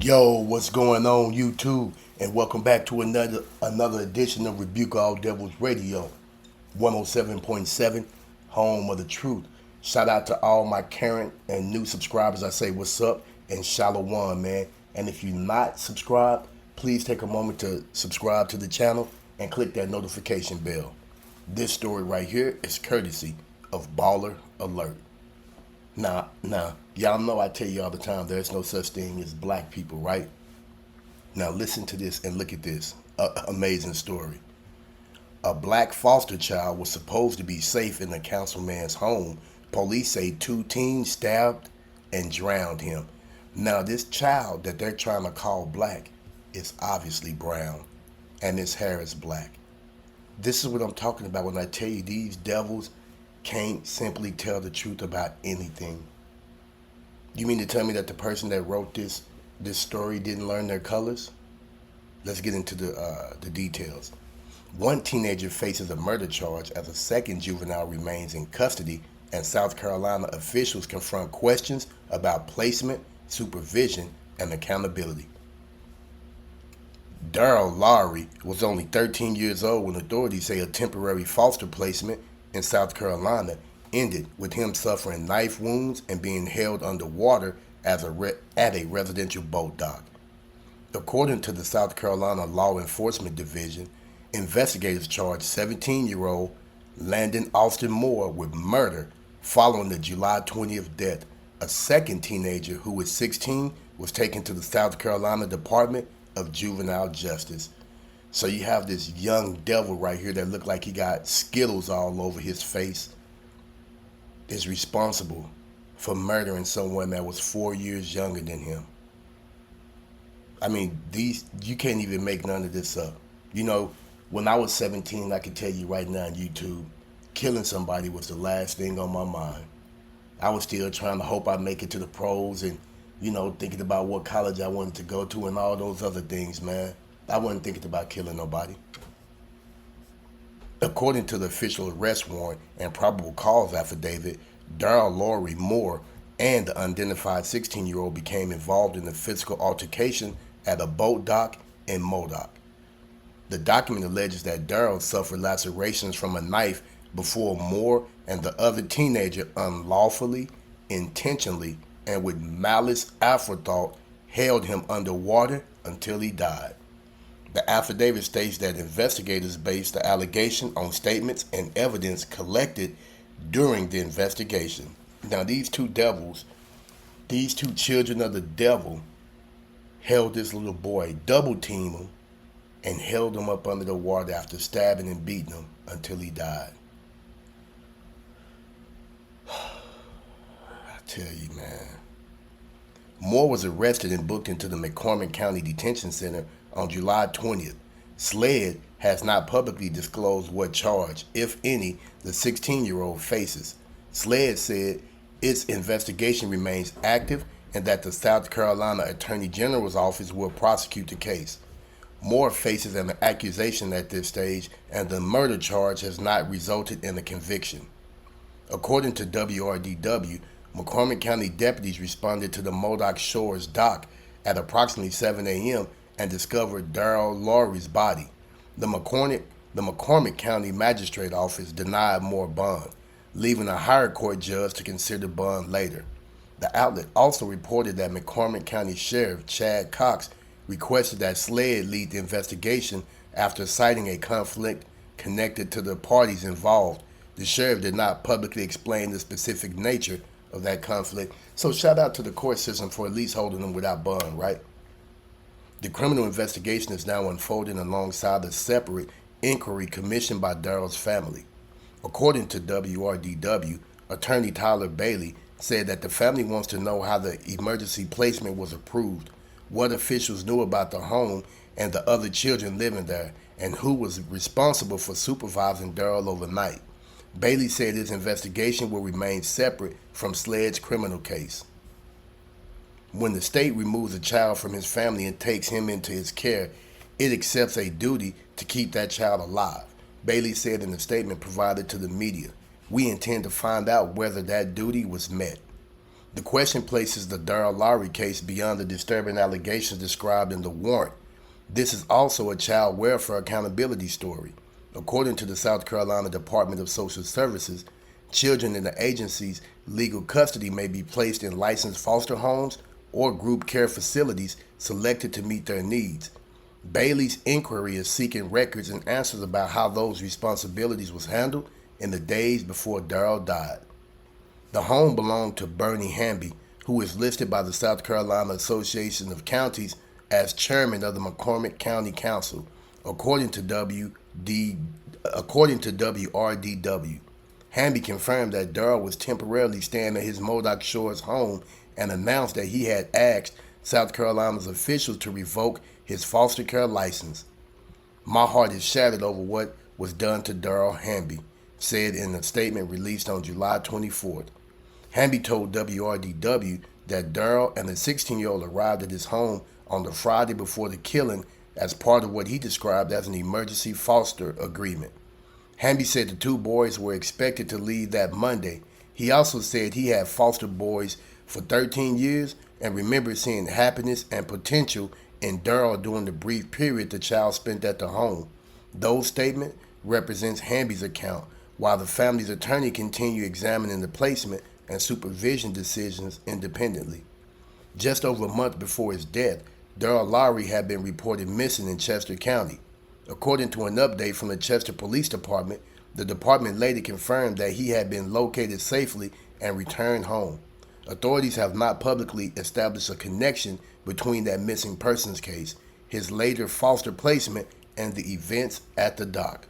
Yo, what's going on, YouTube? And welcome back to another edition of Rebuke All Devils Radio, 107.7, home of the truth. Shout out to all my current and new subscribers. I say what's up and shalom, man. And if you're not subscribed, please take a moment to subscribe to the channel and click that notification bell. This story right here is courtesy of Baller Alert. Now, y'all know I tell you all the time there's no such thing as black people, right? Now listen to this and look at this amazing story. A black foster child was supposed to be safe in the councilman's home. Police say two teens stabbed and drowned him. Now this child that they're trying to call black is obviously brown, and his hair is black. This is what I'm talking about when I tell you these devils can't simply tell the truth about anything. You mean to tell me that the person that wrote this story didn't learn their colors? Let's get into the details. One teenager faces a murder charge as a second juvenile remains in custody, and South Carolina officials confront questions about placement, supervision, and accountability. Daryl Lowry was only 13 years old when authorities say a temporary foster placement in South Carolina ended with him suffering knife wounds and being held underwater at a residential boat dock. According to the South Carolina Law Enforcement Division, investigators charged 17-year-old Landen Moore with murder following the July 20th death. A second teenager who was 16 was taken to the South Carolina Department of Juvenile Justice. So you have this young devil right here that looked like he got Skittles all over his face, is responsible for murdering someone that was 4 years younger than him. I mean, you can't even make none of this up. You know, when I was 17, I can tell you right now on YouTube, killing somebody was the last thing on my mind. I was still trying to hope I'd make it to the pros and, thinking about what college I wanted to go to and all those other things, man. I wasn't thinking about killing nobody. According to the official arrest warrant and probable cause affidavit, Daryl Lowry Moore and the unidentified 16-year-old became involved in a physical altercation at a boat dock in Modoc. The document alleges that Daryl suffered lacerations from a knife before Moore and the other teenager unlawfully, intentionally, and with malice aforethought held him underwater until he died. The affidavit states that investigators based the allegation on statements and evidence collected during the investigation. Now these two devils, these two children of the devil, held this little boy, double teamed him, and held him up under the water after stabbing and beating him until he died. I tell you, man. Moore was arrested and booked into the McCormick County Detention Center on July 20th. SLED has not publicly disclosed what charge, if any, the 16-year-old faces. SLED said its investigation remains active and that the South Carolina Attorney General's office will prosecute the case. Moore faces an accusation at this stage, and the murder charge has not resulted in a conviction. According to WRDW, McCormick County deputies responded to the Modoc Shores dock at approximately 7 a.m. and discovered Daryl Lowry's body. The McCormick County Magistrate Office denied Moore bond, leaving a higher court judge to consider bond later. The outlet also reported that McCormick County Sheriff Chad Cox requested that SLED lead the investigation after citing a conflict connected to the parties involved. The sheriff did not publicly explain the specific nature of that conflict, so shout out to the court system for at least holding them without bond, right? The criminal investigation is now unfolding alongside a separate inquiry commissioned by Daryl's family. According to WRDW, attorney Tyler Bailey said that the family wants to know how the emergency placement was approved, what officials knew about the home and the other children living there, and who was responsible for supervising Daryl overnight. Bailey said his investigation will remain separate from SLED's criminal case. When the state removes a child from his family and takes him into its care, it accepts a duty to keep that child alive, Bailey said in a statement provided to the media. We intend to find out whether that duty was met. The question places the Daryl Lowry case beyond the disturbing allegations described in the warrant. This is also a child welfare accountability story. According to the South Carolina Department of Social Services, children in the agency's legal custody may be placed in licensed foster homes or group care facilities selected to meet their needs. Bailey's inquiry is seeking records and answers about how those responsibilities was handled in the days before Daryl died. The home belonged to Bernie Hamby, who is listed by the South Carolina Association of Counties as chairman of the McCormick County Council, according to WRDW. Hamby confirmed that Daryl was temporarily staying at his Modoc Shores home and announced that he had asked South Carolina's officials to revoke his foster care license. "My heart is shattered over what was done to Daryl," Hamby said in a statement released on July 24th. Hamby told WRDW that Daryl and the 16-year-old arrived at his home on the Friday before the killing as part of what he described as an emergency foster agreement. Hamby said the two boys were expected to leave that Monday. He also said he had fostered boys for 13 years and remembered seeing happiness and potential in Daryl during the brief period the child spent at the home. Those statements represents Hamby's account, while the family's attorney continued examining the placement and supervision decisions independently. Just over a month before his death, Daryl Lowry had been reported missing in Chester County. According to an update from the Chester Police Department, the department later confirmed that he had been located safely and returned home. Authorities have not publicly established a connection between that missing persons case, his later foster placement, and the events at the dock.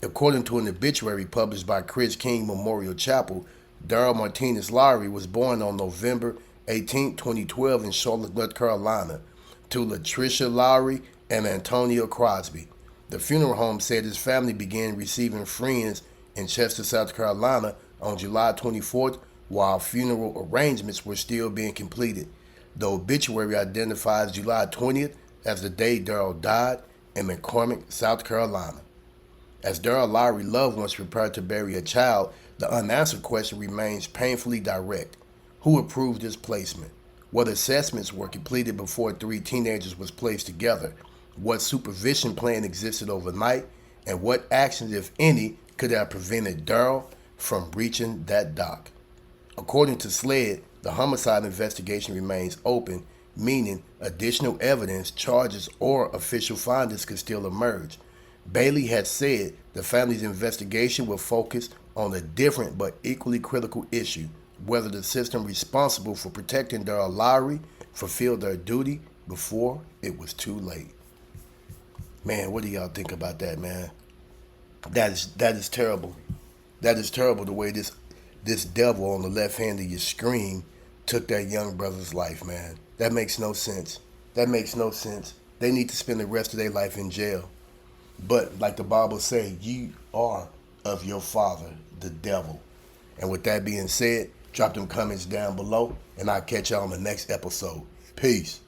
According to an obituary published by Chris King Memorial Chapel, Daryl Martinez Lowry was born on November 18, 2012 in Charlotte, North Carolina, to Latricia Lowry and Antonio Crosby. The funeral home said his family began receiving friends in Chester, South Carolina on July 24th, while funeral arrangements were still being completed. The obituary identifies July 20th as the day Daryl died in McCormick, South Carolina. As Daryl Lowry loved ones prepared to bury a child, the unanswered question remains painfully direct. Who approved this placement? What assessments were completed before three teenagers was placed together? What supervision plan existed overnight? And what actions, if any, could have prevented Daryl from reaching that dock? According to SLED, the homicide investigation remains open, meaning additional evidence, charges, or official findings could still emerge. Bailey had said the family's investigation will focus on a different but equally critical issue: whether the system responsible for protecting Daryl Lowry fulfilled their duty before it was too late. Man, what do y'all think about that, man? That is terrible. That is terrible, the way this devil on the left hand of your screen took that young brother's life, man. That makes no sense. That makes no sense. They need to spend the rest of their life in jail. But like the Bible say, you are of your father, the devil. And with that being said, drop them comments down below, and I'll catch y'all on the next episode. Peace.